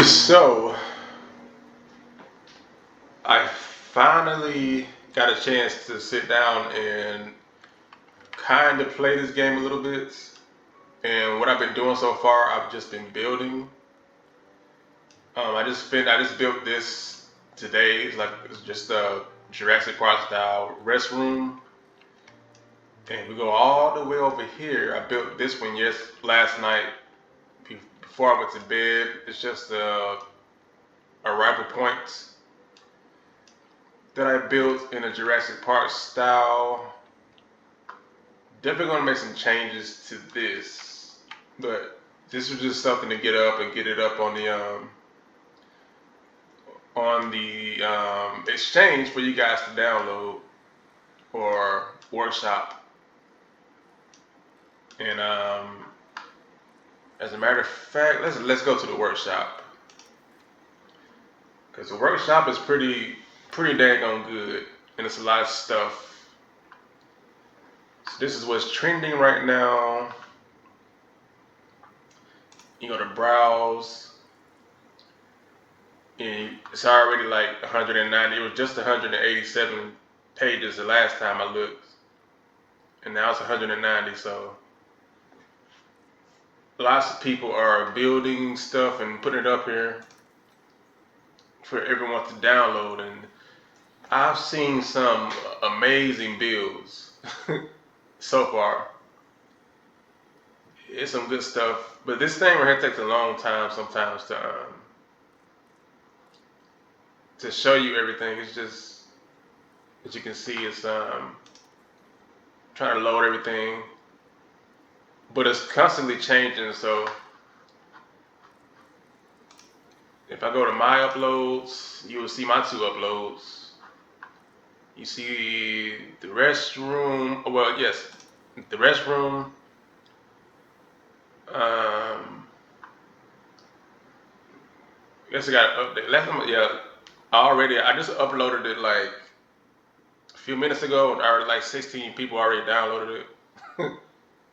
So I finally got a chance to sit down and kind of play this game a little bit. And what I've been doing so far, I've just been building. I just built this today. It's just a Jurassic Park style restroom, and we go all the way over here. I built this one last night before I went to bed. It's just arrival points that I built in a Jurassic Park style. Definitely gonna make some changes to this, but this was just something to get up and get it up on the exchange for you guys to download or workshop. And as a matter of fact, let's go to the workshop because the workshop is pretty dang on good, and it's a lot of stuff. So this is what's trending right now. You go to browse, and it's already like 190. It was just 187 pages the last time I looked, and now it's 190. So lots of people are building stuff and putting it up here for everyone to download, and I've seen some amazing builds so far. It's some good stuff, but this thing right here takes a long time sometimes to show you everything. It's just, as you can see, it's trying to load everything, but it's constantly changing. So if I go to my uploads, you will see my two uploads. You see the restroom. Well, yes, the restroom. I guess I got to update. Last time, yeah, I just uploaded it like a few minutes ago, and already like 16 people already downloaded it.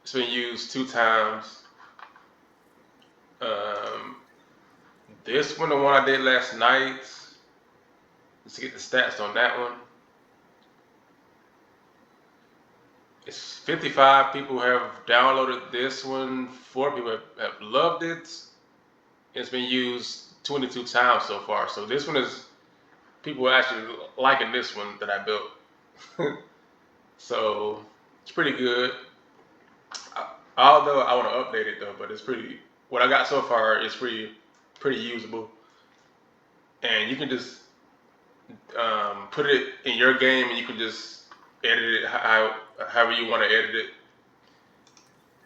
It's been used 2 times. Um, this one, the one I did last night. Let's get the stats on that one. It's 55 people have downloaded this one. 4 people have loved it. It's been used 22 times so far. So this one is people are actually liking this one that I built. So it's pretty good. Although I want to update it though, but it's pretty. What I got so far is pretty usable, and you can just put it in your game, and you can just edit it however you want to edit it.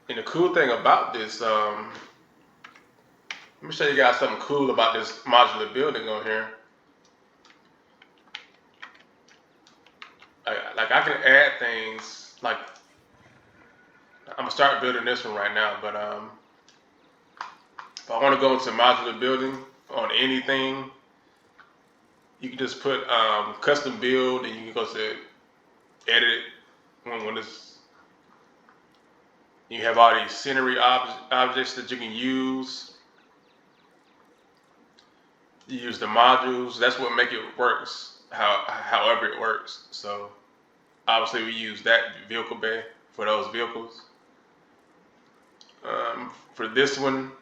And the cool thing about this, let me show you guys something cool about this modular building on here. I can add things like I'm gonna start building this one right now, but if I want to go into modular building on anything, you can just put custom build, and you can go to edit when it's you have all these scenery objects that you can use. You use the modules. That's what make it works. However it works. So obviously we use that vehicle bay for those vehicles. For this one,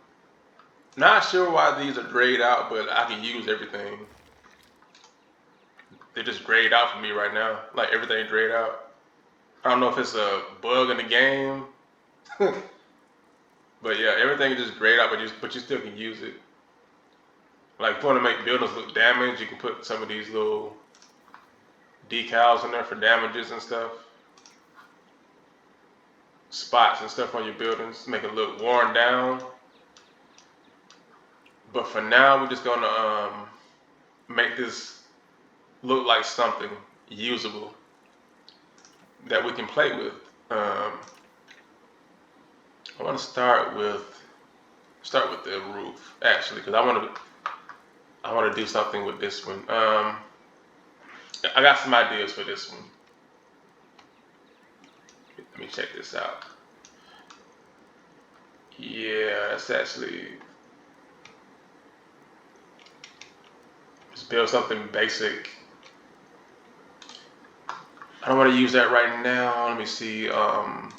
not sure why these are grayed out, but I can use everything. They're just grayed out for me right now. Like everything grayed out. I don't know if it's a bug in the game, but yeah, everything is just grayed out, but you still can use it. Like if you want to make buildings look damaged, you can put some of these little decals in there for damages and stuff. Spots and stuff on your buildings, make it look worn down. But for now, we're just gonna make this look like something usable that we can play with. I want to start with the roof actually, because I want to do something with this one. I got some ideas for this one. Let me check this out. Yeah, it's actually Just build something basic. I don't want to use that right now. Let me see. I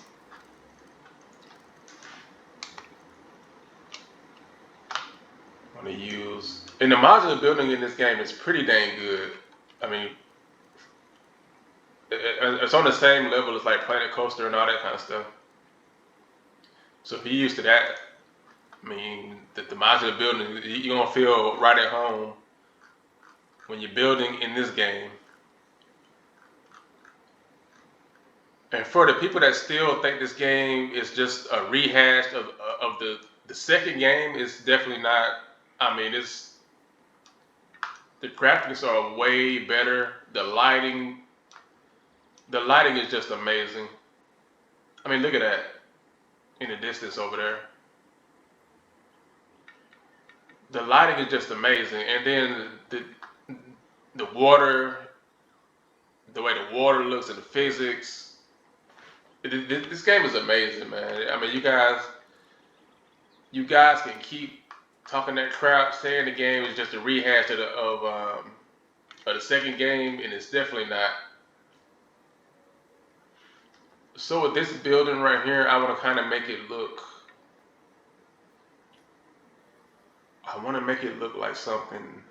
want to use, and the modular building in this game is pretty dang good. I mean, it's on the same level as like Planet Coaster and all that kind of stuff. So if you're used to that, I mean, the modular building, you're gonna feel right at home when you're building in this game. And for the people that still think this game is just a rehash of the second game, it's definitely not. I mean, the graphics are way better. The lighting is just amazing. I mean, look at that in the distance over there. The lighting is just amazing, and then the water, the way the water looks and the physics. This game is amazing, man. I mean, you guys can keep talking that crap, saying the game is just a rehash of the second game, and it's definitely not. So with this building right here, I want to kind of make it look. I want to make it look like something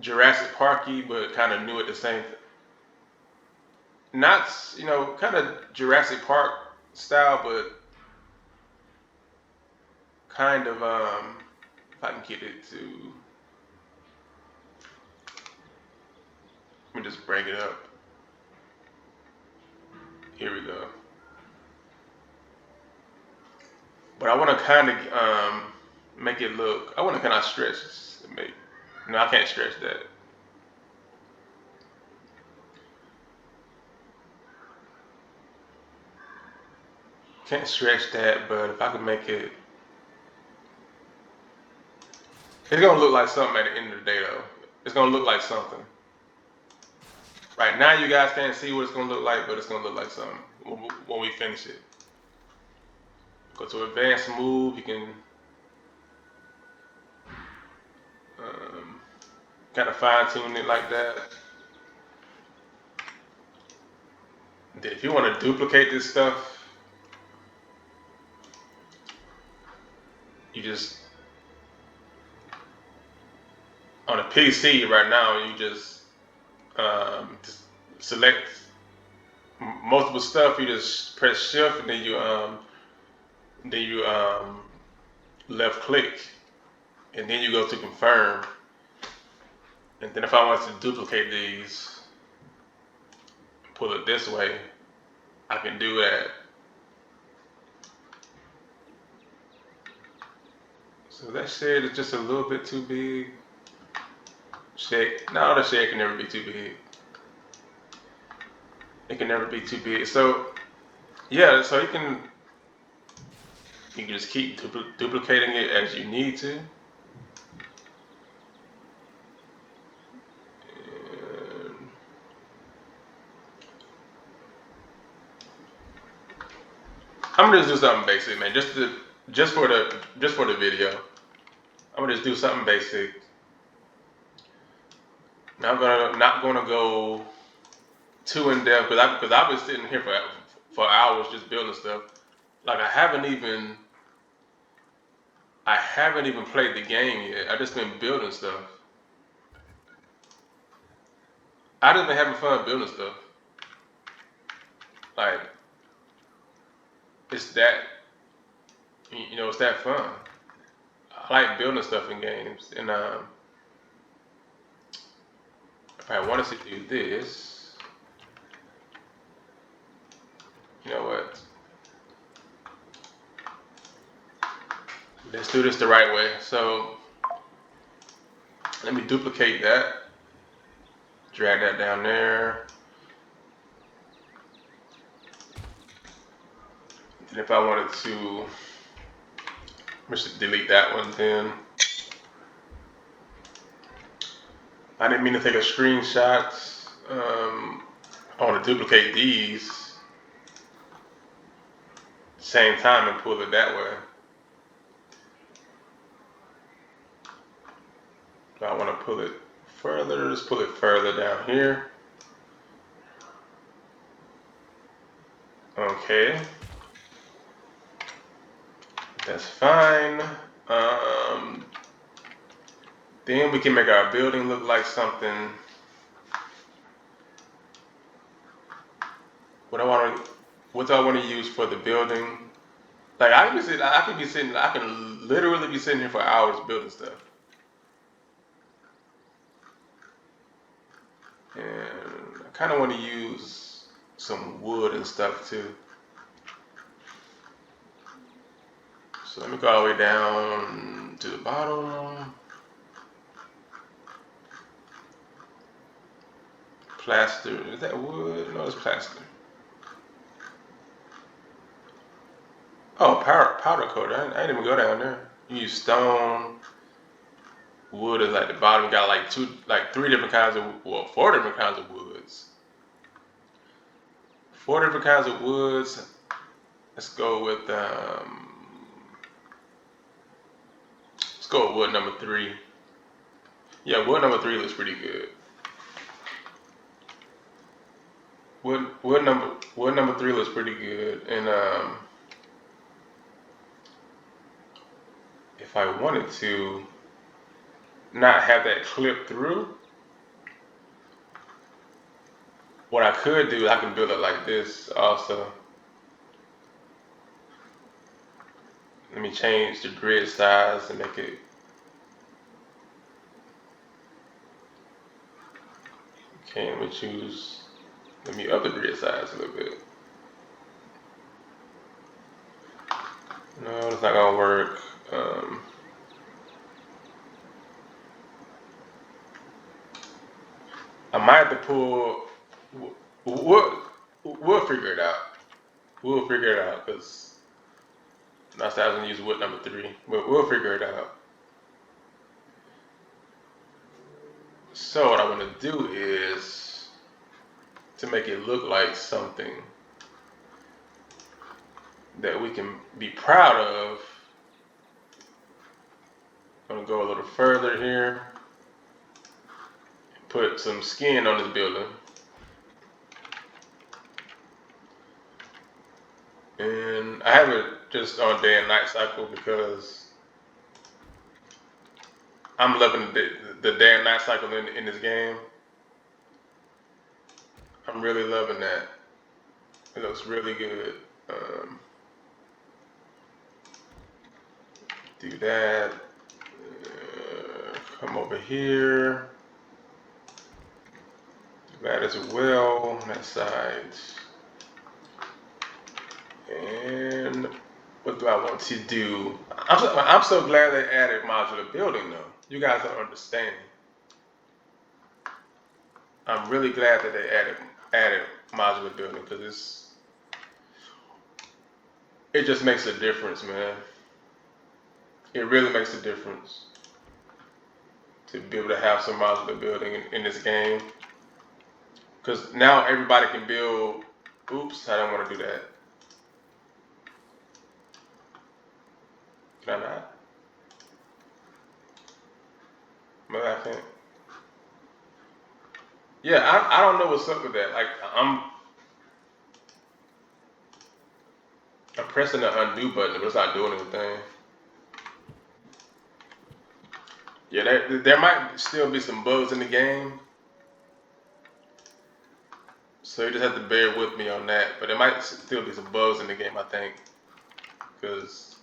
Jurassic Parky, but kind of new at the same. Not kind of Jurassic Park style, but kind of if I can get it to. Let me just break it up. Here we go. But I want to kind of make it look. I want to kind of stretch. No, I can't stretch that. Can't stretch that, but if I can make it, it's gonna look like something at the end of the day, though. It's gonna look like something. Right now, you guys can't see what it's gonna look like, but it's gonna look like something when we finish it. Go to advanced move. You can kind of fine tune it like that. Then if you want to duplicate this stuff, you just on a PC right now, you just select multiple stuff. You just press shift and then you left click, and then you go to confirm. And then if I want to duplicate these, pull it this way, I can do that. So that shed is just a little bit too big. No, the shed can never be too big. It can never be too big. So yeah, so you can just keep duplicating it as you need to. I'm gonna just do something basic, man. Just for the video. I'm gonna just do something basic. Now I'm not gonna go too in depth because I've been sitting here for hours just building stuff. Like I haven't even played the game yet. I just been building stuff. I just been having fun building stuff. Like it's that it's that fun. I like building stuff in games, and if I wanted to do this, you know what? Let's do this the right way. So let me duplicate that, drag that down there. And if I wanted to, just delete that one then. I didn't mean to take a screenshot. I want to duplicate these same time and pull it that way. If I want to pull it further, just pull it further down here. Okay. That's fine. Then we can make our building look like something. What do I want to use for the building? Like I can literally be sitting here for hours building stuff. And I kind of want to use some wood and stuff too. So let me go all the way down to the bottom. Plaster, is that wood? No, it's plaster. Oh, powder coat. I didn't even go down there. You use stone. Wood is like the bottom. You got like three different kinds of, well, 4 different kinds of woods. 4 different kinds of woods. Let's go with wood number 3. Yeah, wood number 3 looks pretty good. Wood number 3 looks pretty good. And if I wanted to not have that clip through, what I could do, I can build it like this also. Let me change the grid size and make it. Okay, let me up the grid size a little bit. No, it's not gonna work. I might have to pull. We'll figure it out. We'll figure it out because I was gonna use wood number 3, but we'll figure it out. So what I want to do is to make it look like something that we can be proud of. I'm gonna go a little further here. Put some skin on this building. And I have it just on day and night cycle because I'm loving the day and night cycle in this game. I'm really loving that. It looks really good. Do that. Come over here. Do that as well on that side. And what do I want to do? I'm so glad they added modular building though. You guys don't understand. I'm really glad that they added modular building because it just makes a difference, man. It really makes a difference to be able to have some modular building in this game. Because now everybody can build. Oops, I don't want to do that. Can I not? Am I laughing? Yeah, I don't know what's up with that. Like I'm pressing the undo button, but it's not doing anything. Yeah, there might still be some bugs in the game. So you just have to bear with me on that. But there might still be some bugs in the game, I think. Because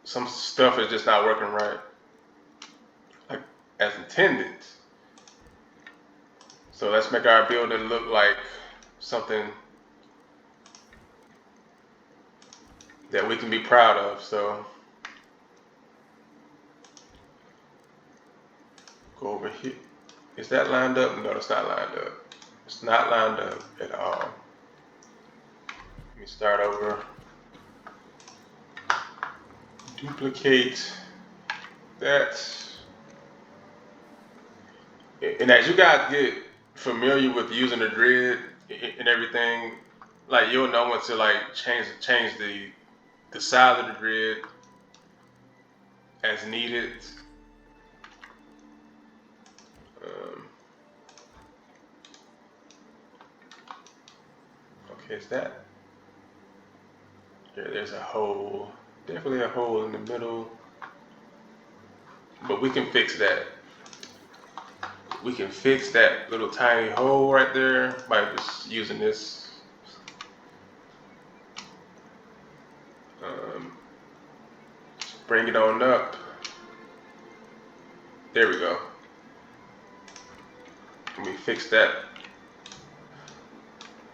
some stuff is just not working right. Like as intended. So let's make our building look like something that we can be proud of. So go over here. Is that lined up? No, it's not lined up. It's not lined up at all. Let me start over. Duplicate that. And as you guys get familiar with using the grid and everything, like you'll know when to like change the size of the grid as needed. Okay, is that? There's a hole. Definitely a hole in the middle. But we can fix that. We can fix that little tiny hole right there by just using this. Bring it on up. There we go. Let me fix that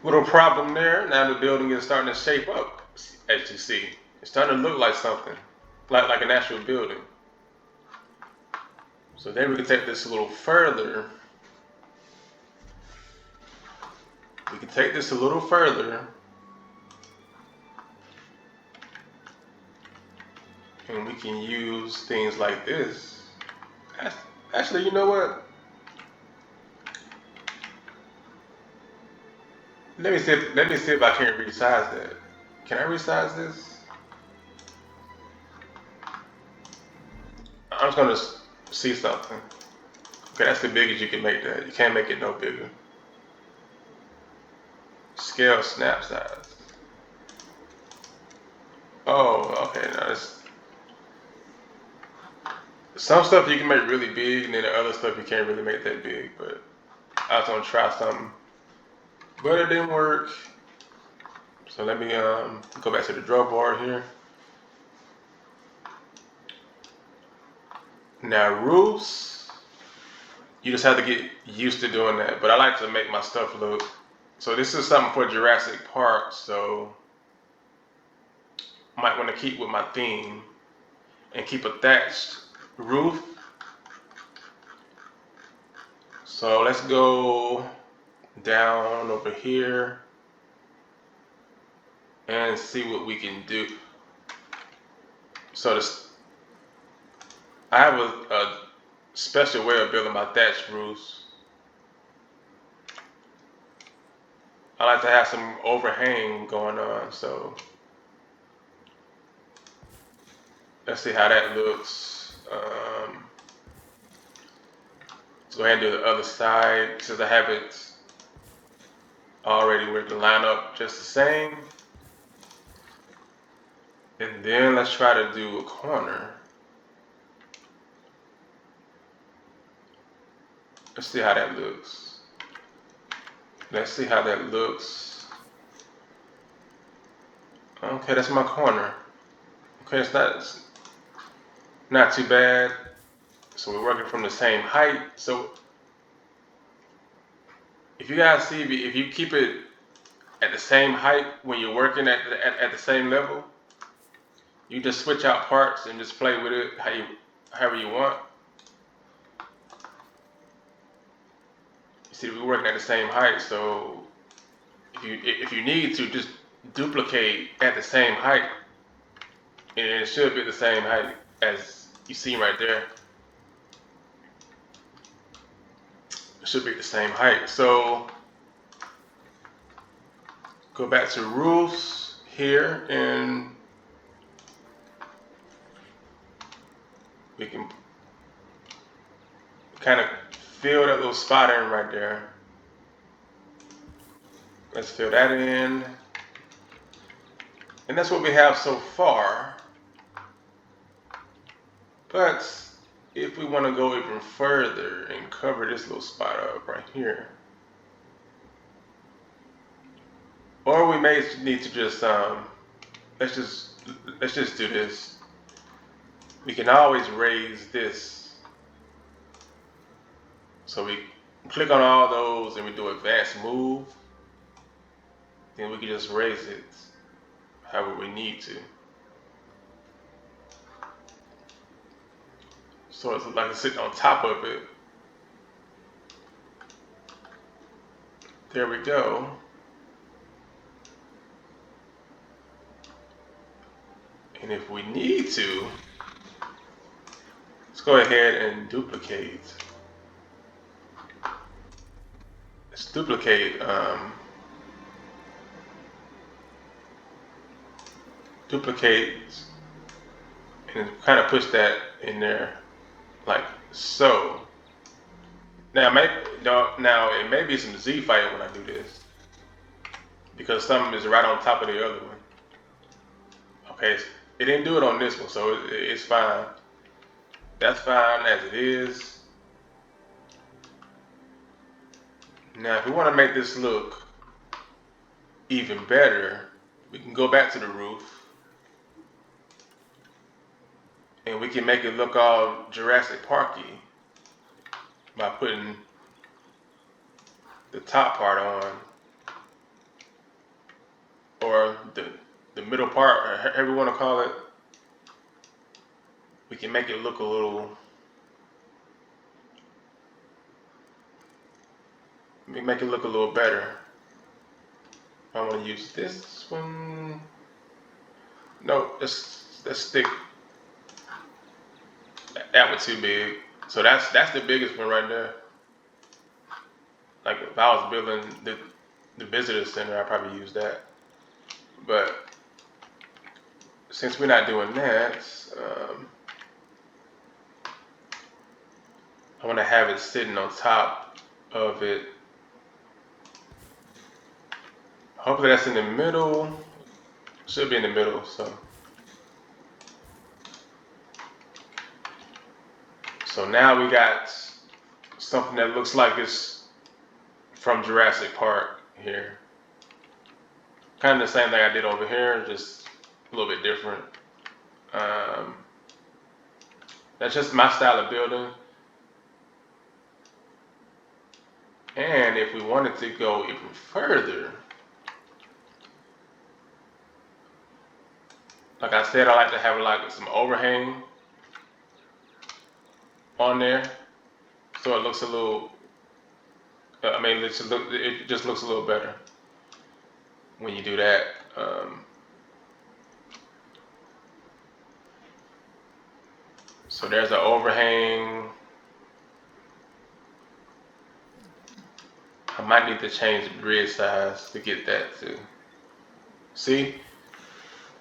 little problem there. Now the building is starting to shape up, as you see. It's starting to look like something, like an actual building. So then we can take this a little further. We can take this a little further. And we can use things like this. Actually, you know what? Let me see if I can resize that. Can I resize this? I'm just gonna see something. Okay, that's the biggest you can make that. You can't make it no bigger. Scale snap size. Oh, okay. Now it's some stuff you can make really big, and then the other stuff you can't really make that big. But I was gonna try something, but it didn't work. So let me go back to the draw board here. Now roofs, you just have to get used to doing that. But I like to make my stuff look. So this is something for Jurassic Park. So I might want to keep with my theme and keep a thatched roof. So let's go down over here and see what we can do. So I have a special way of building my thatched roofs. I like to have some overhang going on, so let's see how that looks. Let's go ahead and do the other side since I have it already where it can line up just the same. And then let's try to do a corner. Let's see how that looks. Let's see how that looks. Okay, that's my corner. Okay, it's not too bad. So we're working from the same height. So if you guys see, if you keep it at the same height when you're working at the same level, you just switch out parts and just play with it however you want. You see, we're working at the same height, so if you need to, just duplicate at the same height, and it should be the same height as you see right there. It should be the same height. So go back to roofs here, and we can kind of fill that little spot in right there. Let's fill that in. And that's what we have so far. But if we want to go even further and cover this little spot up right here, or we may need to just let's just do this. We can always raise this. So we click on all those and we do advanced move. Then we can just raise it however we need to. So it's like it's sitting on top of it. There we go. And if we need to, let's go ahead and duplicate. Let's duplicate and kind of push that in there like so. Now it may be some Z fighting when I do this, because something is right on top of the other one. Okay, it didn't do it on this one, so it's fine. That's fine as it is. Now, if we want to make this look even better, we can go back to the roof and we can make it look all Jurassic Parky by putting the top part on, or the middle part, or however you want to call it. We can make it look a little. Make it look a little better. I want to use this one. No, let's stick. That was too big. So that's the biggest one right there. Like if I was building the visitor center, I'd probably use that. But since we're not doing that, I want to have it sitting on top of it. Hopefully that's in the middle. Should be in the middle. So now we got something that looks like it's from Jurassic Park here. Kind of the same thing I did over here, just a little bit different. That's just my style of building. And if we wanted to go even further, like I said, I like to have like some overhang on there, so it looks a little. It just looks a little better when you do that. So there's an overhang. I might need to change the grid size to get that too. See,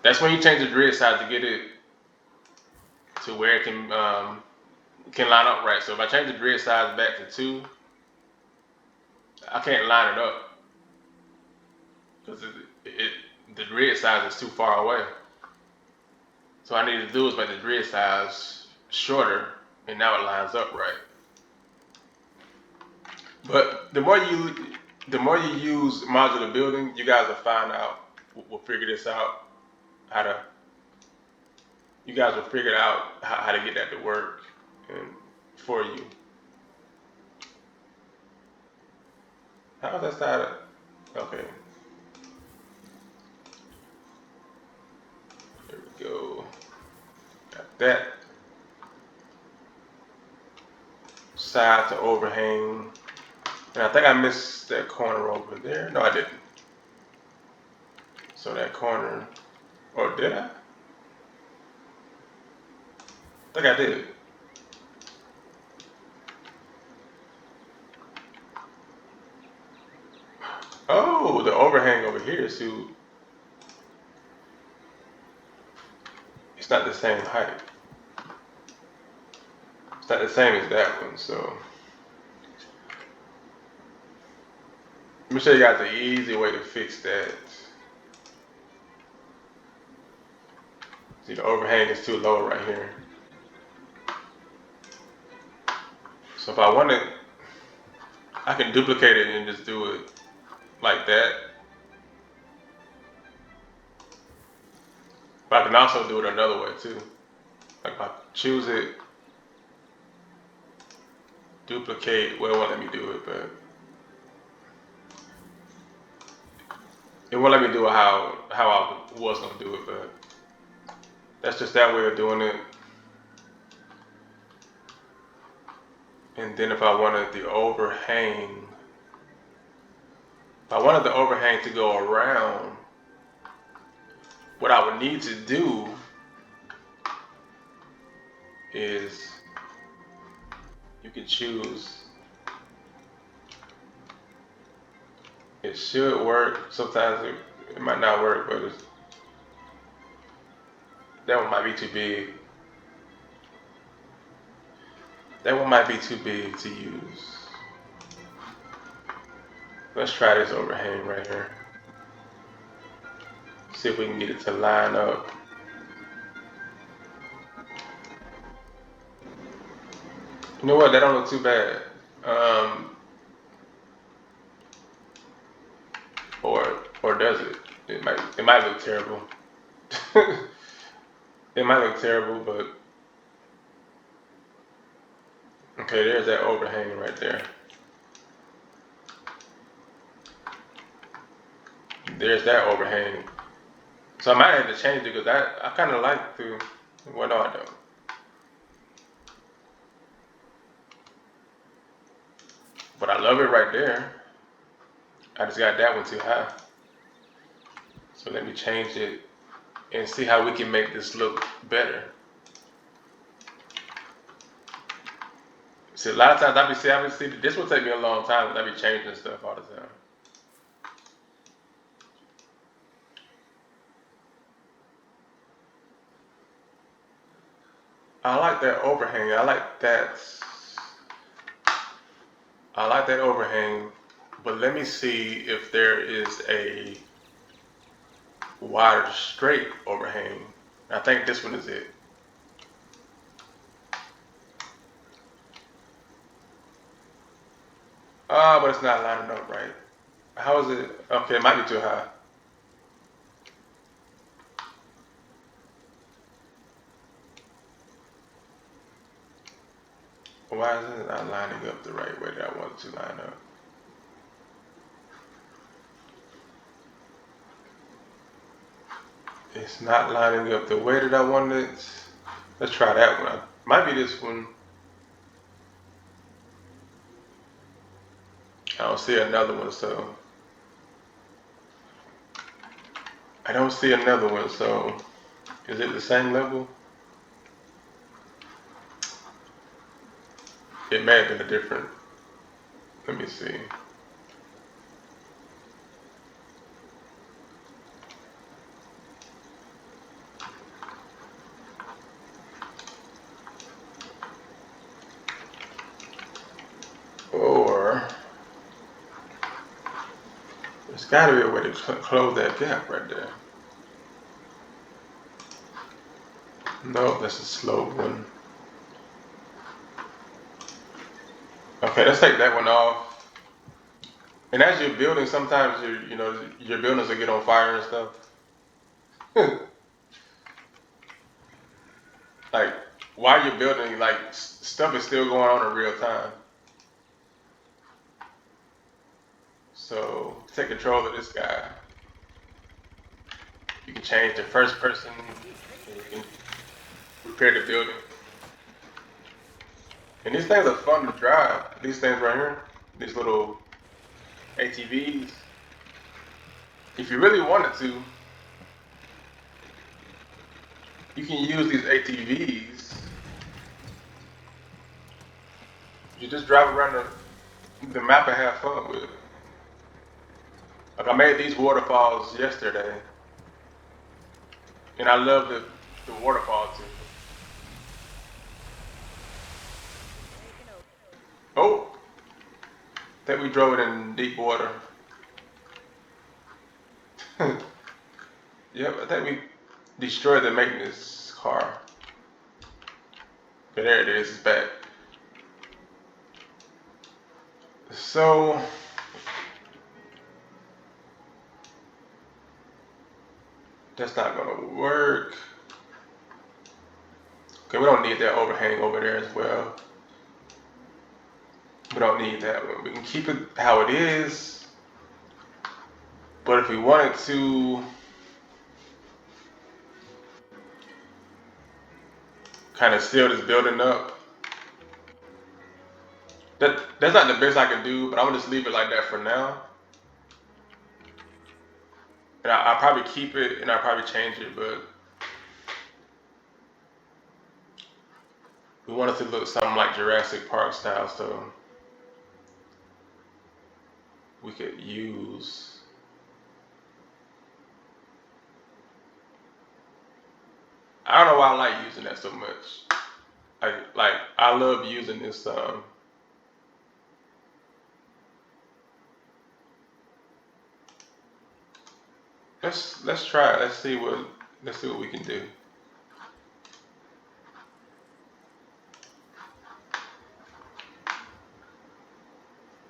that's when you change the grid size to get it to where it can line up right. So if I change the grid size back to 2, I can't line it up because the grid size is too far away. So what I need to do is make the grid size shorter, and now it lines up right. But the more you use modular building, you guys will find out. We'll figure this out. You guys will figure out how to get that to work and for you. How's that side? Okay. There we go. Got that side to overhang. And I think I missed that corner over there. No, I didn't. So that corner, or did I? I think I did. Oh, the overhang over here is too. It's not the same height. It's not the same as that one, so. Let me show you guys the easy way to fix that. See, the overhang is too low right here. So if I want it, I can duplicate it and just do it like that. But I can also do it another way too. Like if I choose it, duplicate, well, it won't let me do it, but it won't let me do it how I was gonna do it, but that's just that way of doing it. And then if I wanted the overhang, to go around, what I would need to do is you can choose. It should work. Sometimes it might not work, but that one might be too big. That one might be too big to use. Let's try this overhang right here. See if we can get it to line up. You know what? That don't look too bad. Or does it? It might look terrible. It might look terrible, but okay, there's that overhang right there. There's that overhang. So I might have to change it because I kind of like to. Well, no, I don't. But I love it right there. I just got that one too high. So let me change it and see how we can make this look better. See, a lot of times I be see, this will take me a long time because I be changing stuff all the time. I like that overhang. I like that overhang, but let me see if there is a wider straight overhang. I think this one is it. But it's not lining up right. How is it? Okay, it might be too high. Why is it not lining up the right way that I want it to line up? It's not lining up the way that I wanted it. Let's try that one. Might be this one. I don't see another one, so I don't see another one, so is it the same level? It may have been a different. Let me see. Or there's got to be a way to close that gap right there. No, that's a slope one. Okay, let's take that one off. And as you're building, sometimes your buildings will get on fire and stuff. Like while you're building, like stuff is still going on in real time. So take control of this guy. You can change the first person. And you can repair the building. And these things are fun to drive. These things right here, these little ATVs. If you really wanted to, you can use these ATVs. You just drive around the map and have fun with it. Like I made these waterfalls yesterday, and I love the waterfall too. Oh, I think we drove it in deep water. Yep, I think we destroyed the maintenance car. Okay, there it is, it's back. So that's not gonna work. Okay, we don't need that overhang over there as well. We don't need that one. We can keep it how it is. But if we wanted to kind of seal this building up, that's not the best I can do, but I'm gonna just leave it like that for now. And I'll probably keep it and I'll probably change it, but we want it to look something like Jurassic Park style, so we could use. I don't know why I like using that so much. I love using this. Let's try it. Let's see what we can do.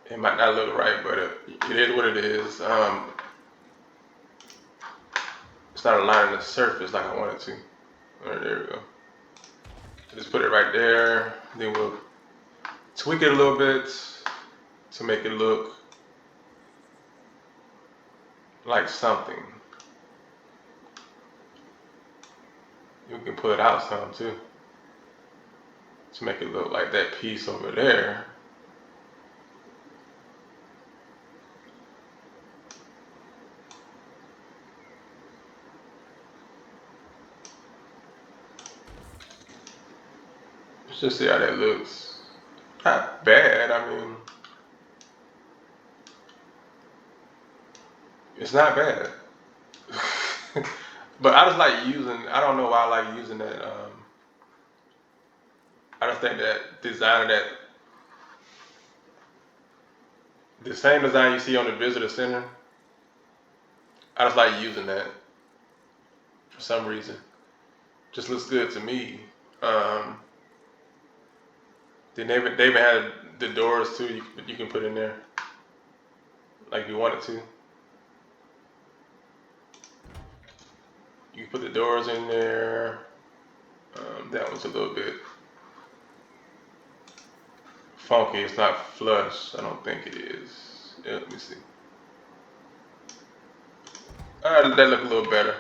It might not look right, but it is what it is. It's not aligning the surface like I want it to. All right, there we go. Just put it right there. Then we'll tweak it a little bit to make it look like something. You can put out some too to make it look like that piece over there. Let's just see how that looks. Not bad. I mean, it's not bad. But I just like using. I don't know why I like using that. I just think that design of that, the same design you see on the visitor center. I just like using that for some reason. Just looks good to me. Then they even had the doors too. You can put in there like if you wanted to. You can put the doors in there. That one's a little bit funky. It's not flush. I don't think it is. Yeah, let me see. That look a little better.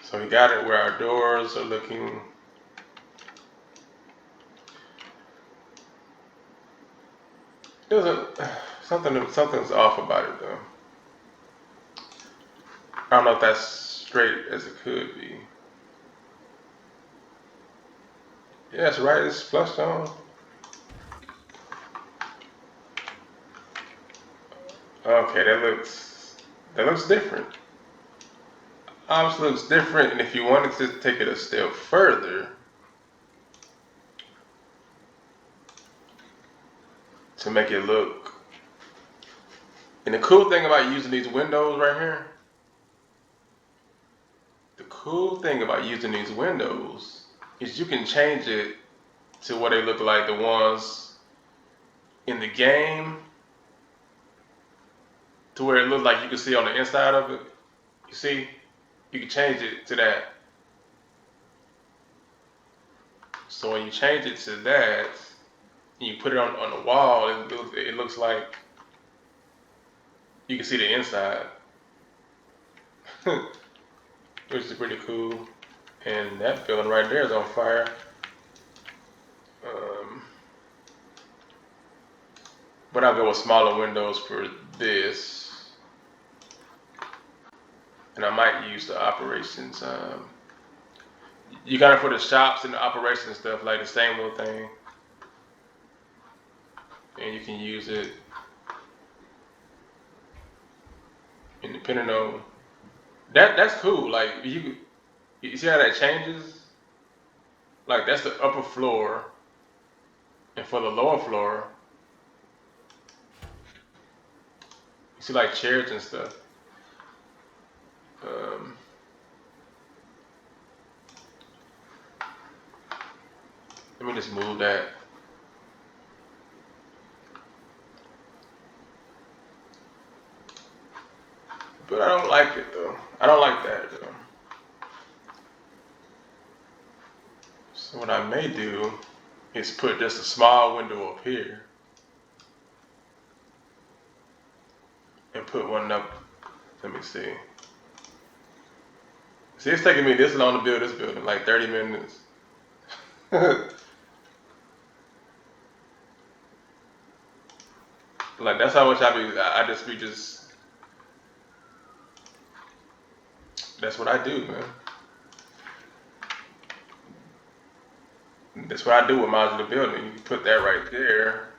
So we got it where our doors are looking. Something's off about it though. I don't know if that's straight as it could be. Yeah, that's right. It's flushed on. Okay, that looks different. Obviously looks different, and if you wanted to take it a step further to make it look, and the cool thing about using these windows right here, the cool thing about using these windows is you can change it to what they look like the ones in the game, to where it looks like you can see on the inside of it. You see, you can change it to that. So when you change it to that, and you put it on the wall, it looks like you can see the inside, which is pretty cool. And that building right there is on fire. But I'll go with smaller windows for this. And I might use the operations. You got it for the shops and the operations stuff, like the same little thing. And you can use it and depending on that's cool. Like you see how that changes? Like that's the upper floor. And for the lower floor, you see like chairs and stuff. Let me just move that. But I don't like it though. I don't like that though. So what I may do is put just a small window up here and put one up. Let me see. See, it's taking me this long to build this building, like 30 minutes. Like that's how much I just be just. That's what I do, man. That's what I do with modular building. You can put that right there,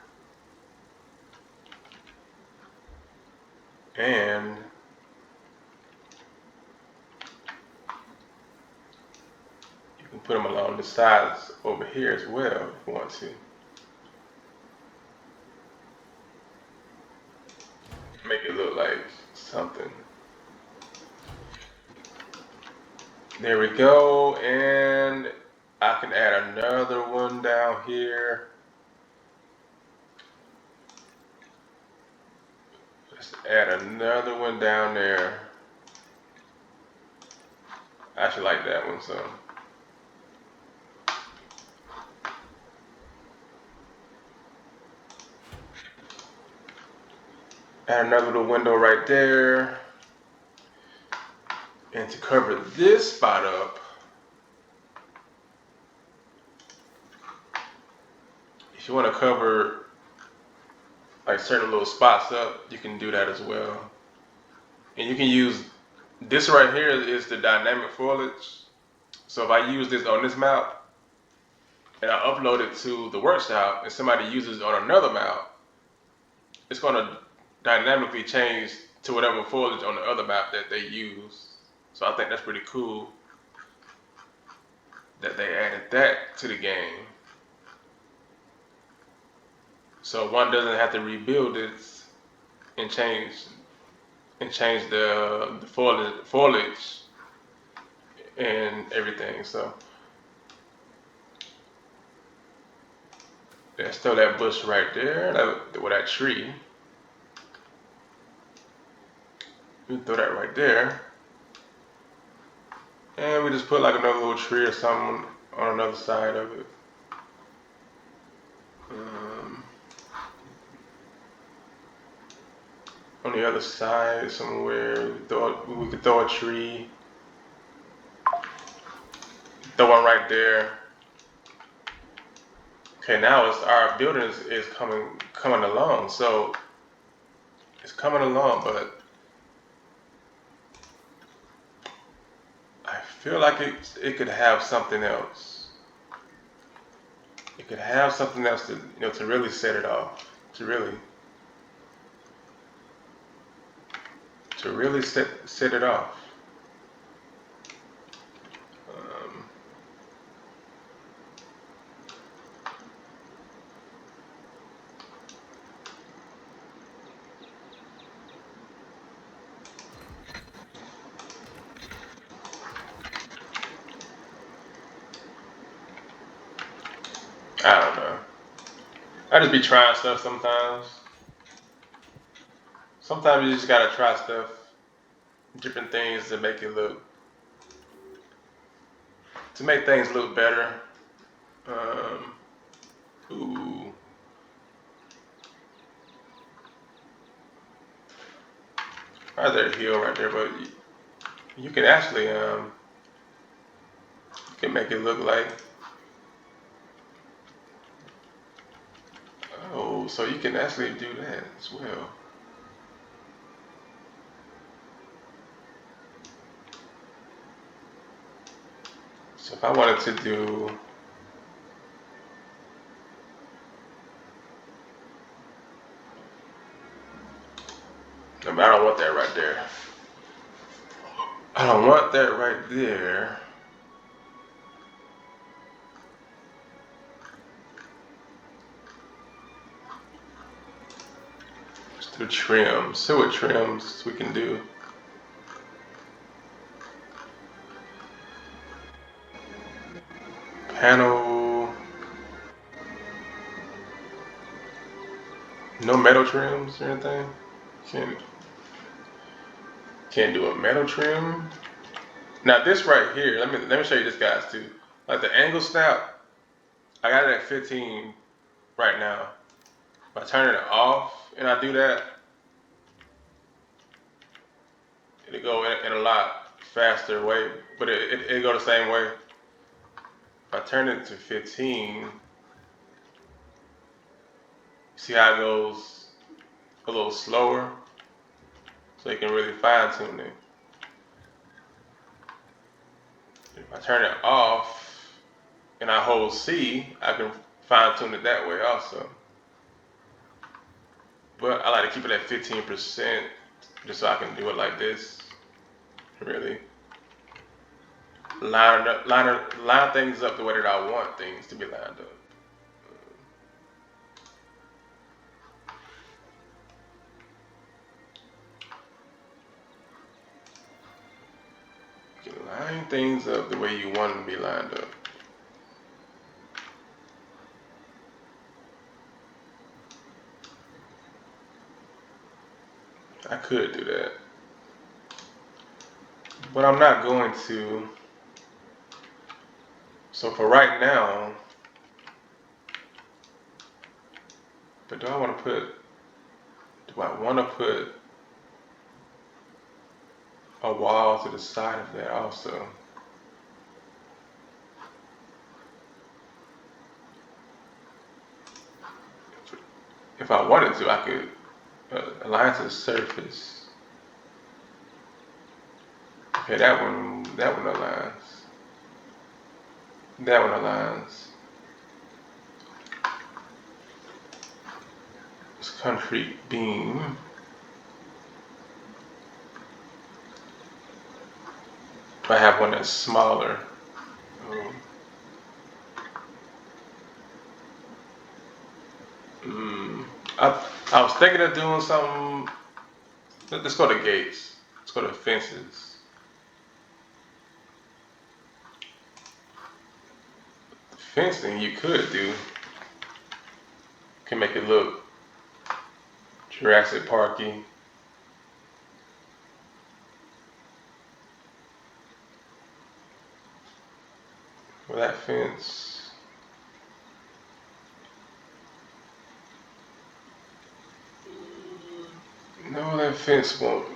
and you can put them along the sides over here as well if you want to. There we go, and I can add another one down here. Let's add another one down there. I actually like that one, so. Add another little window right there. And to cover this spot up, if you want to cover like certain little spots up, you can do that as well. And you can use this right here is the dynamic foliage. So if I use this on this map and I upload it to the workshop and somebody uses it on another map, it's going to dynamically change to whatever foliage on the other map that they use. So I think that's pretty cool that they added that to the game. So one doesn't have to rebuild it and change the foliage and everything. So let's throw that bush right there, with that tree. We throw that right there. And we just put like another little tree or something on another side of it. On the other side somewhere, we could throw a tree. Throw one right there. Okay, now our building is coming along. So it's coming along, but I feel like it could have something else. It could have something else to really set it off. To really set it off. I don't know. I just be trying stuff sometimes. Sometimes you just gotta try stuff, different things to make things look better. Ooh. Right there, hill right there, but you can actually you can make it look like, oh, so you can actually do that as well. So if I wanted to do, no, but I don't want that right there. I don't want that right there. Let's do trims. See what trims we can do. Panel. No metal trims or anything. Can't do a metal trim. Now this right here, let me show you this, guys, too. Like the angle snap, I got it at 15 right now. If I turn it off and I do that, it'll go in a lot faster way, but it'll go the same way. If I turn it to 15, see how it goes a little slower, so you can really fine tune it. If I turn it off and I hold C, I can fine tune it that way also. But I like to keep it at 15% just so I can do it like this. Really line things up the way that I want things to be lined up. You can line things up the way you want them to be lined up. I could do that, but I'm not going to. So for right now, but do I want to put a wall to the side of that also? If I wanted to, I could align to the surface. Okay, that one aligns. That one aligns. It's concrete beam. Do I have one that's smaller? I was thinking of doing something. Let's go to gates. Let's go to fences. Fencing you could do. Can make it look Jurassic Parky. For that fence. No, that fence won't.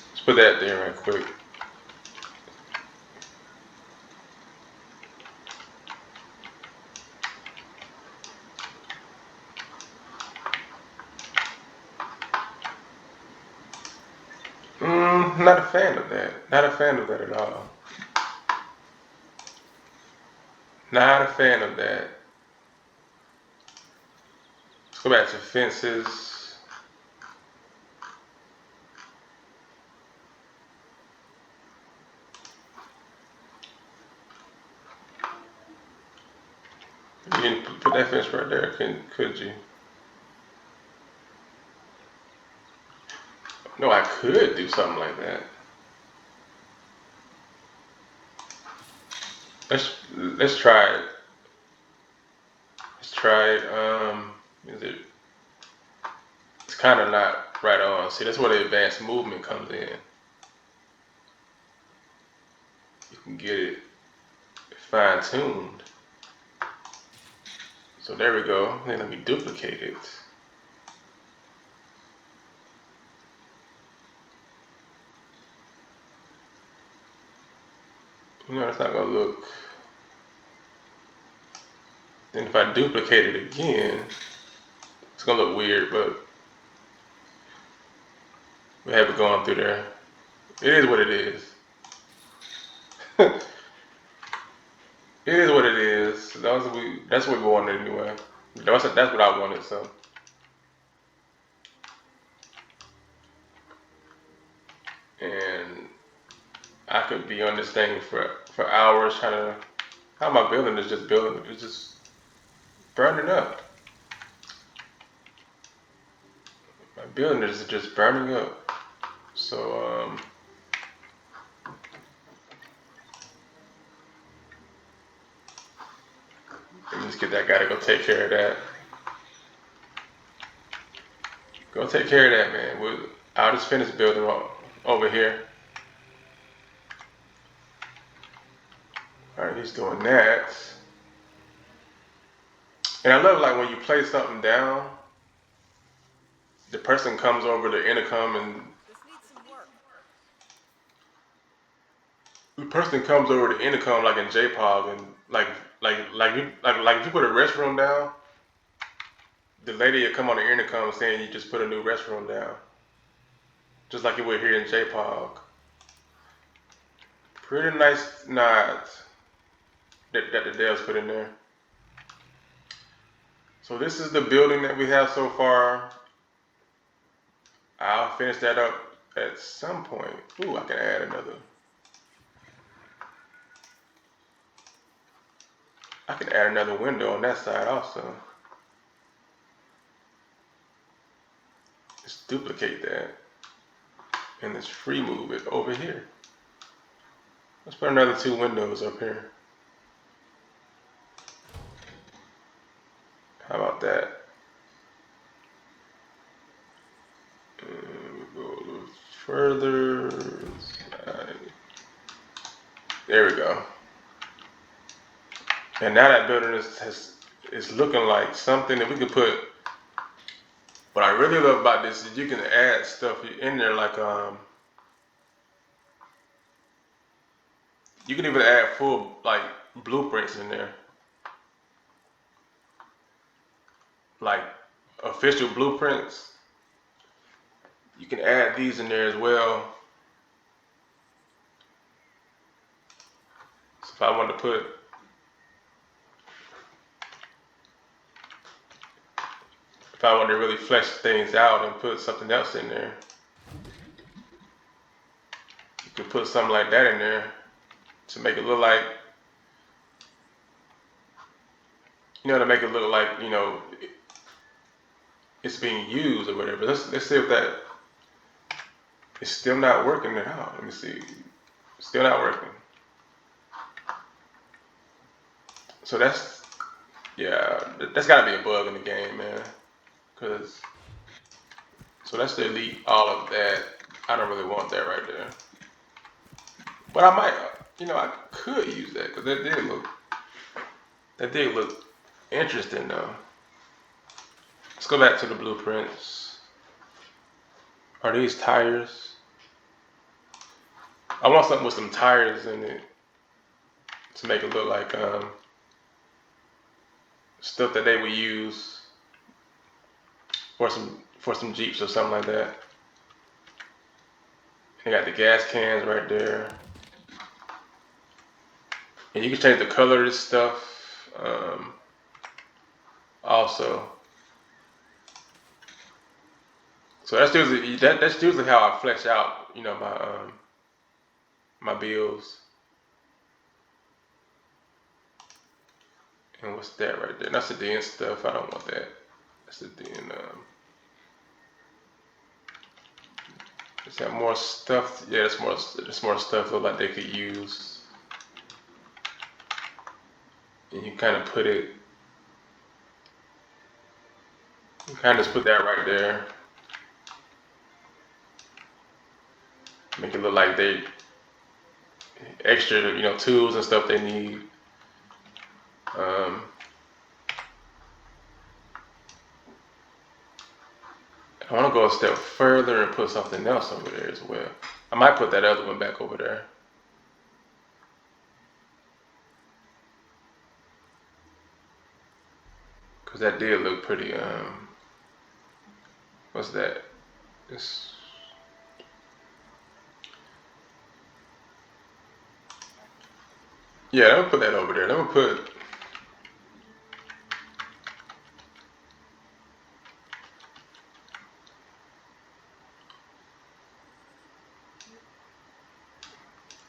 Let's put that there right quick. Not a fan of that. Not a fan of that at all. Not a fan of that. Let's go back to fences. You didn't put that fence right there, could you? No, I could do something like that. Let's try it. Let's try it. It's kind of not right on. See, that's where the advanced movement comes in. You can get it fine tuned. So there we go. Then let me duplicate it. It's not gonna look. Then if I duplicate it again, it's gonna look weird, but we have it going through there. It is what it is. It is what it is. That's what we wanted anyway. That's what I wanted, so. And I could be on this thing for hours trying to. How am I building this? It's just burning up. My building is just burning up. So let me just get that guy to go take care of that. Go take care of that, man. I'll just finish building over here. All right, he's doing that. And I love like when you play something down, the person comes over the intercom and the person comes over the intercom like in JPOG and like if you put a restroom down, the lady will come on the intercom saying you just put a new restroom down, just like you would here in JPOG. Pretty nice nods that the devs put in there. So this is the building that we have so far. I'll finish that up at some point. Ooh, I can add another. I can add another window on that side also. Let's duplicate that. and let's free move it over here. Let's put another 2 windows up here. How about that? We'll go a little further. There we go. And now that building is looking like something that we could put. What I really love about this is you can add stuff in there, like you can even add full like blueprints in there, like official blueprints. You can add these in there as well. So if I wanted to put, if I wanted to really flesh things out and put something else in there, you could put something like that in there to make it look like, to make it look like, it's being used or whatever. Let's see if that is still not working out. Let me see. Still not working. So that's gotta be a bug in the game, man. So let's delete all of that. I don't really want that right there. But I might, I could use that because that did look interesting though. Let's go back to the blueprints. Are these tires? I want something with some tires in it to make it look like stuff that they would use for some Jeeps or something like that. They got the gas cans right there. And you can change the color of this stuff also. So that's usually how I flesh out, my builds. And what's that right there? That's the den stuff. I don't want that. That's the den. Is that more stuff? Yeah, that's more stuff look like they could use. And you kind of put it. You kind of just put that right there. Make it look like they extra, tools and stuff they need. I want to go a step further and put something else over there as well. I might put that other one back over there. Cause that did look pretty, what's that? Yeah, let me put that over there. Let me put,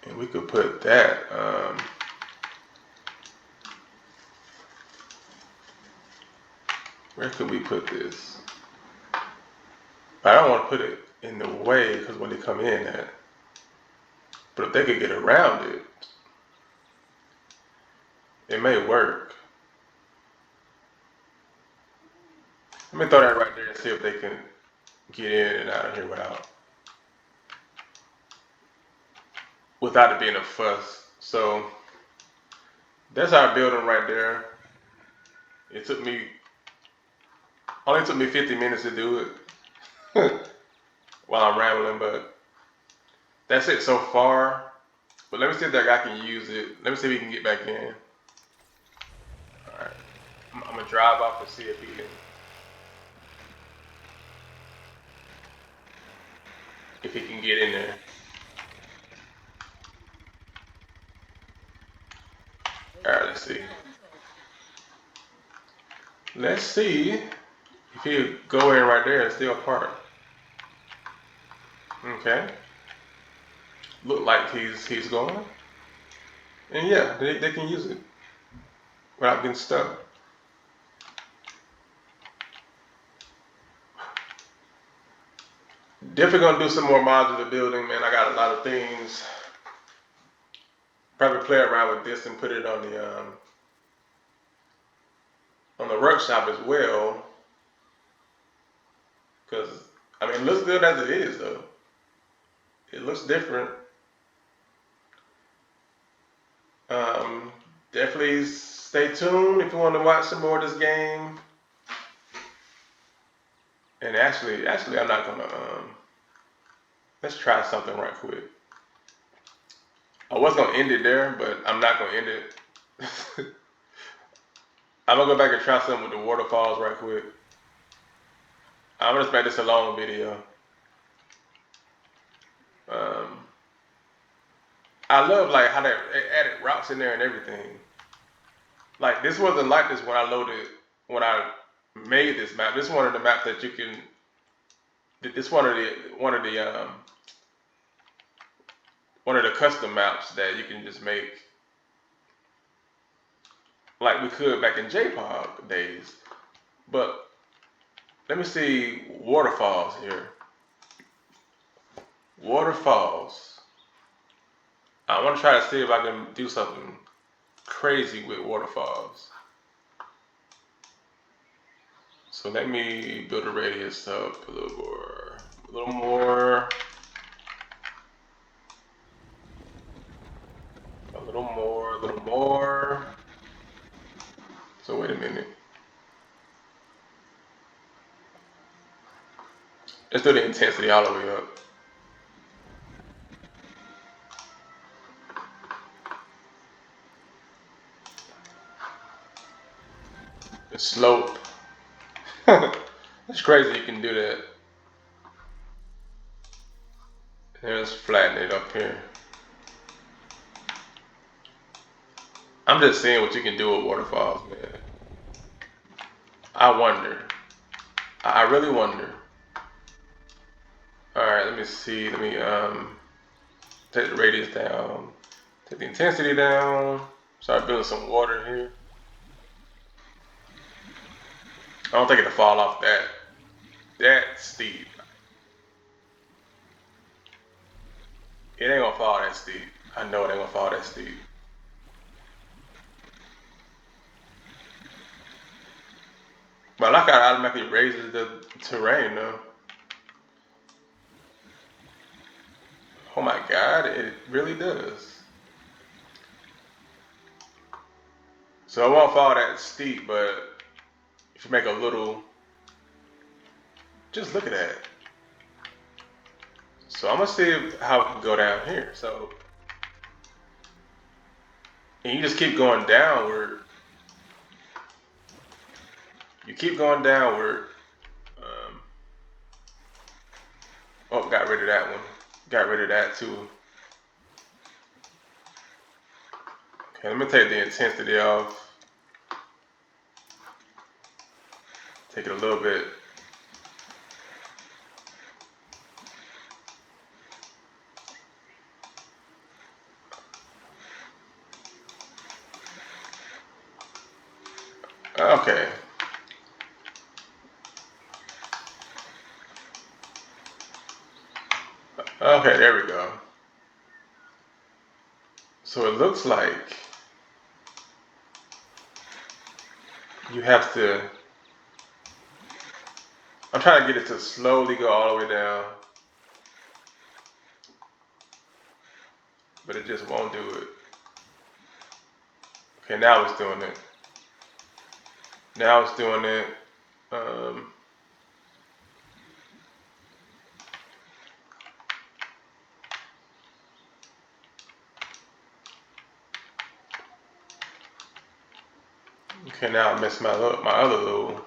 and we could put that, where could we put this? But I don't want to put it in the way because when they come in at, but if they could get around it, it may work. Let me throw that right there and see if they can get in and out of here without it being a fuss. So that's our building right there. It only took me 50 minutes to do it while I'm rambling, but that's it so far. But let me see if that guy can use it. Let me see if he can get back in. All right, I'm gonna drive off to see if he can get in there. All right, let's see. Let's see if he'll go in right there and still park. Okay. Look like he's going. And yeah, they can use it without getting stuck. Definitely gonna do some more modular building, man. I got a lot of things. Probably play around with this and put it on the workshop as well. Cause I mean, it looks good as it is though. It looks different. Um, Definitely stay tuned if you want to watch some more of this game. And actually, I'm not gonna. Let's try something right quick. I was gonna end it there, but I'm not gonna end it. I'm gonna go back and try something with the waterfalls right quick. I'm gonna just make this a long video. Um, I love like how they added rocks in there and everything. Like this wasn't like this when I made this map. This is one of the maps that you can. This one of the custom maps that you can just make like we could back in JPOG days. But let me see waterfalls here. Waterfalls. I want to try to see if I can do something crazy with waterfalls. So let me build a radius up a little more, a little more, a little more, a little more. So wait a minute. Let's do the intensity all the way up. The slope. It's crazy you can do that. And let's flatten it up here. I'm just seeing what you can do with waterfalls, man. I wonder. I really wonder. Alright, let me see. Let me take the radius down. Take the intensity down. Start building some water here. I don't think it'll fall off that steep. It ain't gonna fall that steep. I know it ain't gonna fall that steep. But I like how it automatically raises the terrain though. Oh my god, it really does. So it won't fall that steep, but if you make a little, just look at that. So I'm gonna see how it can go down here. So, and you just keep going downward. You keep going downward. Um, oh, got rid of that one. Got rid of that too. Okay, let me take the intensity off. Take it a little bit. Okay. Okay, there we go. So it looks like you have to. I'm trying to get it to slowly go all the way down, but it just won't do it. Okay, now it's doing it. Now it's doing it. Um, okay, now I missed my other little.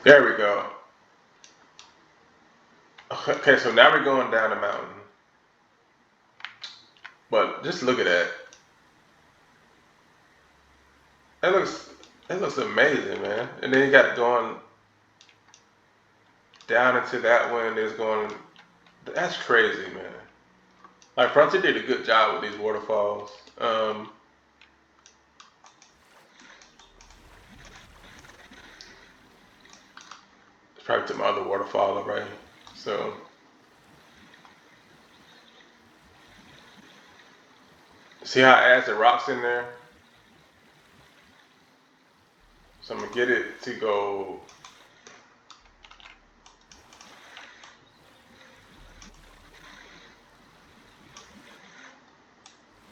There we go. Okay, so now we're going down the mountain. But just look at that. That looks amazing, man. And then you got it going down into that one. It's going. That's crazy, man. Like Frontier did a good job with these waterfalls. It's probably to my other waterfall already. So see how it adds the rocks in there? So I'm gonna get it to go.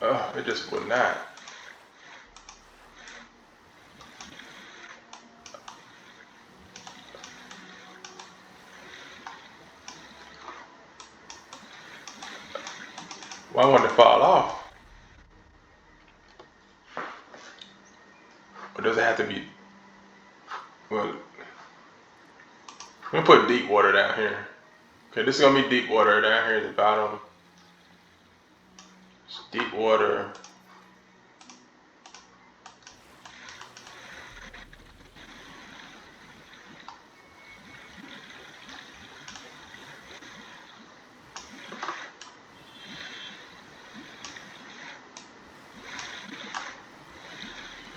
Oh, it just would not. Why won't it fall off? Or does it have to be? Well, I'm gonna put deep water down here. Okay, this is gonna be deep water down here at the bottom. It's deep water.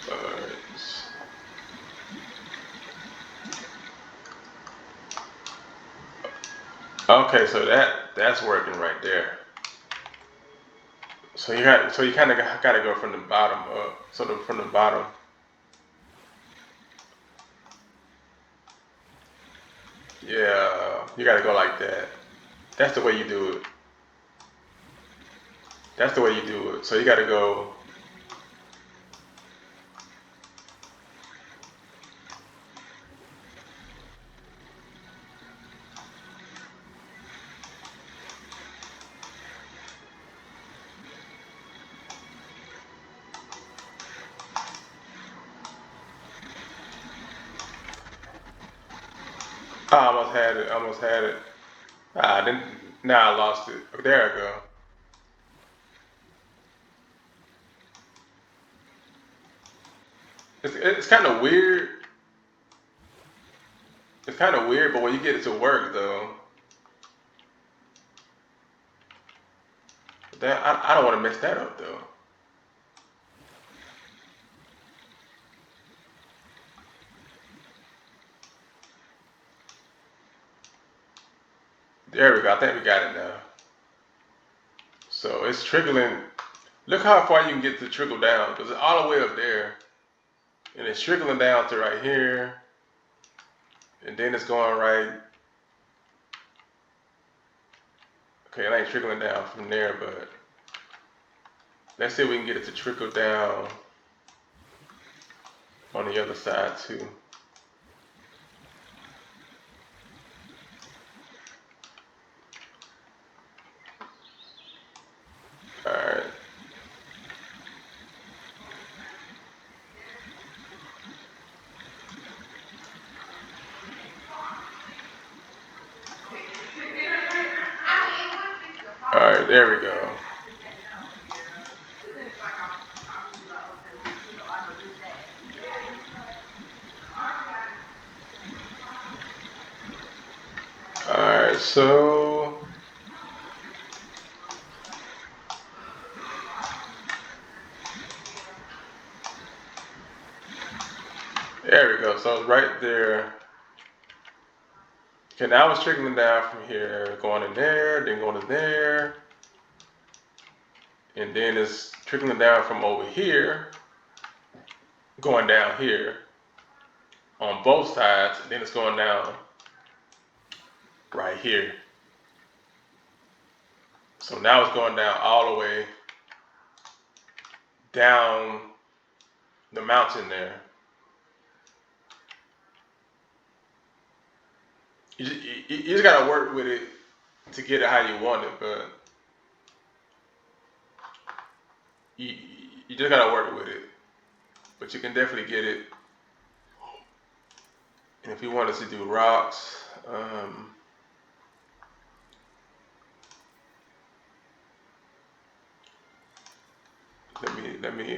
Alright. Okay, so that's working right there. So you kind of got to go from the bottom up. So from the bottom. Yeah, you got to go like that. That's the way you do it. That's the way you do it. So you got to go. I almost had it. Almost had it. Ah, then now I lost it. Oh, there I go. It's kind of weird. It's kind of weird, but when you get it to work though, I don't want to mess that up though. There we go. I think we got it now. So it's trickling. Look how far you can get to trickle down because it's all the way up there, and it's trickling down to right here, and then it's going right. Okay, it ain't trickling down from there, but let's see if we can get it to trickle down on the other side too. All right. All right, there we go. All right, so there we go. So it's right there. Okay, now it's trickling down from here, going in there, then going in there, and then it's trickling down from over here, going down here on both sides, and then it's going down right here. So now it's going down all the way down the mountain there. You just gotta work with it to get it how you want it, but you, you just gotta work with it. But you can definitely get it. And if you wanted to do rocks, let me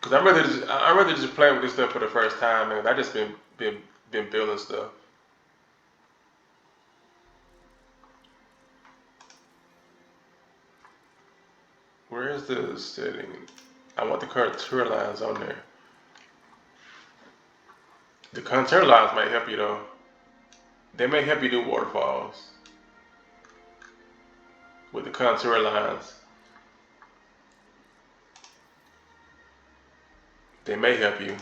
Cause I'm rather just playing with this stuff for the first time, man. I just been building stuff. Where is the setting? I want the contour lines on there. The contour lines might help you though. They may help you do waterfalls with the contour lines. They may help you.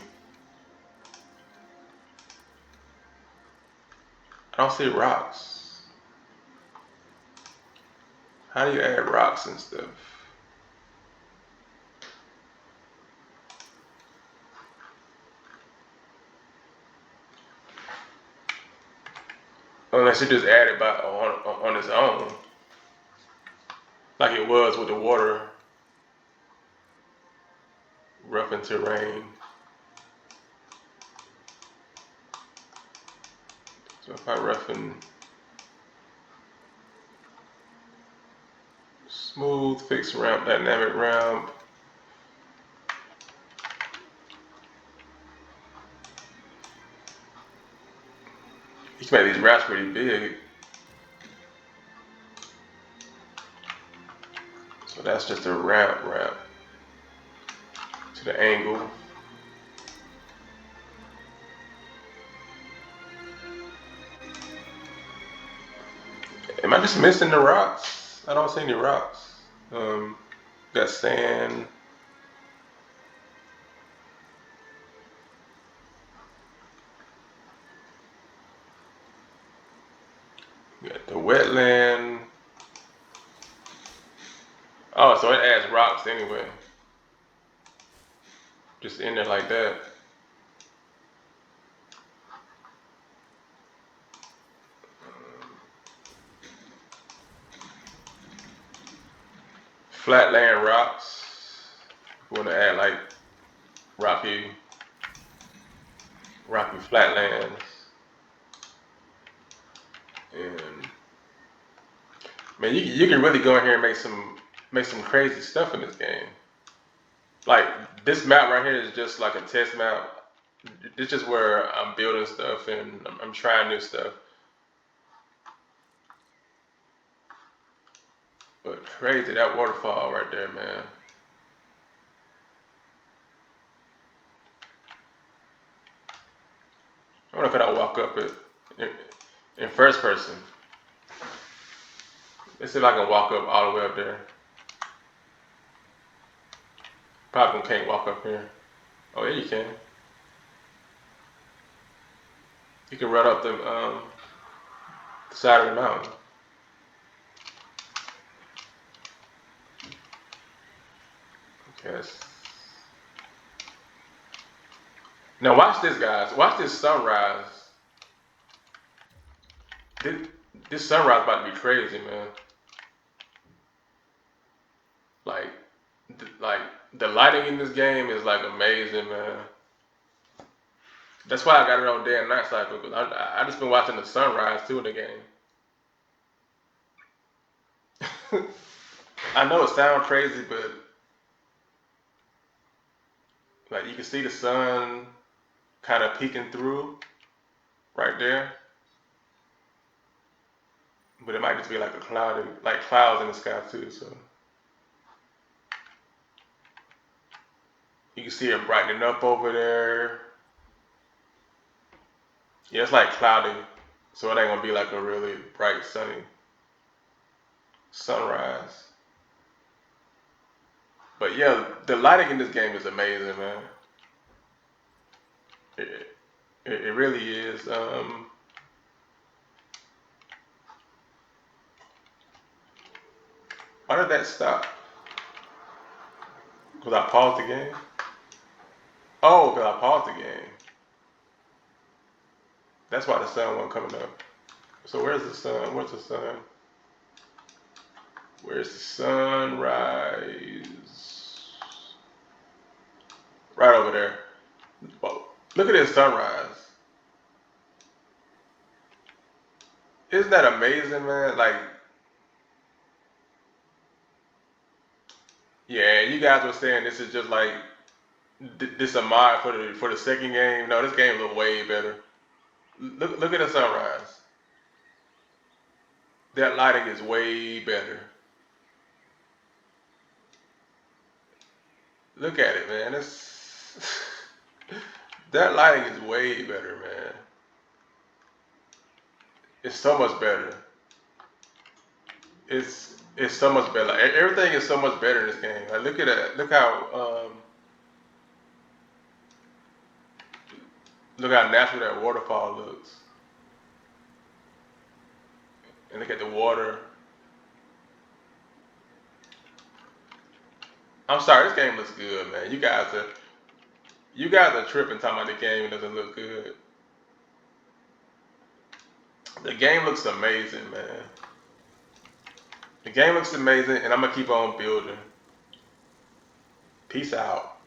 I don't see rocks. How do you add rocks and stuff? Unless you just add it on its own, like it was with the water, rough terrain. So if I roughen smooth, fixed ramp, dynamic ramp. You can make these ramps pretty big. So that's just a ramp to the angle. Am I just missing the rocks? I don't see any rocks. Got sand. Got the wetland. Oh, so it adds rocks anyway. Just in there like that. Flatland rocks. If you want to add like rocky flatlands. And man, you can really go in here and make some crazy stuff in this game. Like this map right here is just like a test map. It's just where I'm building stuff and I'm trying new stuff. But crazy, that waterfall right there, man. I wonder if I walk up it in first person. Let's see if I can walk up all the way up there. Probably can't walk up here. Oh yeah, you can. You can run up the side of the mountain. Okay. Now watch this, guys. Watch this sunrise. This sunrise about to be crazy, man. Like the lighting in this game is like amazing, man. That's why I got it on day and night cycle, because I just been watching the sunrise too in the game. I know it sounds crazy, but like you can see the sun kind of peeking through right there. But it might just be like like clouds in the sky too, so. You can see it brightening up over there. Yeah, it's like cloudy, so it ain't gonna be like a really bright sunny sunrise. But yeah, the lighting in this game is amazing, man. It really is. Why did that stop? Because I paused the game? Oh, because I paused the game. That's why the sun wasn't coming up. So where's the sun? Where's the sun? Where's the sunrise? Right over there. Whoa. Look at this sunrise. Isn't that amazing, man? Like, yeah, you guys were saying this is just like this a mod for the second game. No, this game look way better. Look at the sunrise. That lighting is way better. Look at it, man. It's that lighting is way better, man. It's so much better. It's so much better. Like, everything is so much better in this game. Like look at that. Look how natural that waterfall looks. And look at the water. I'm sorry, this game looks good, man. You guys are tripping talking about the game doesn't look good. The game looks amazing, man. The game looks amazing, and I'm gonna keep on building. Peace out.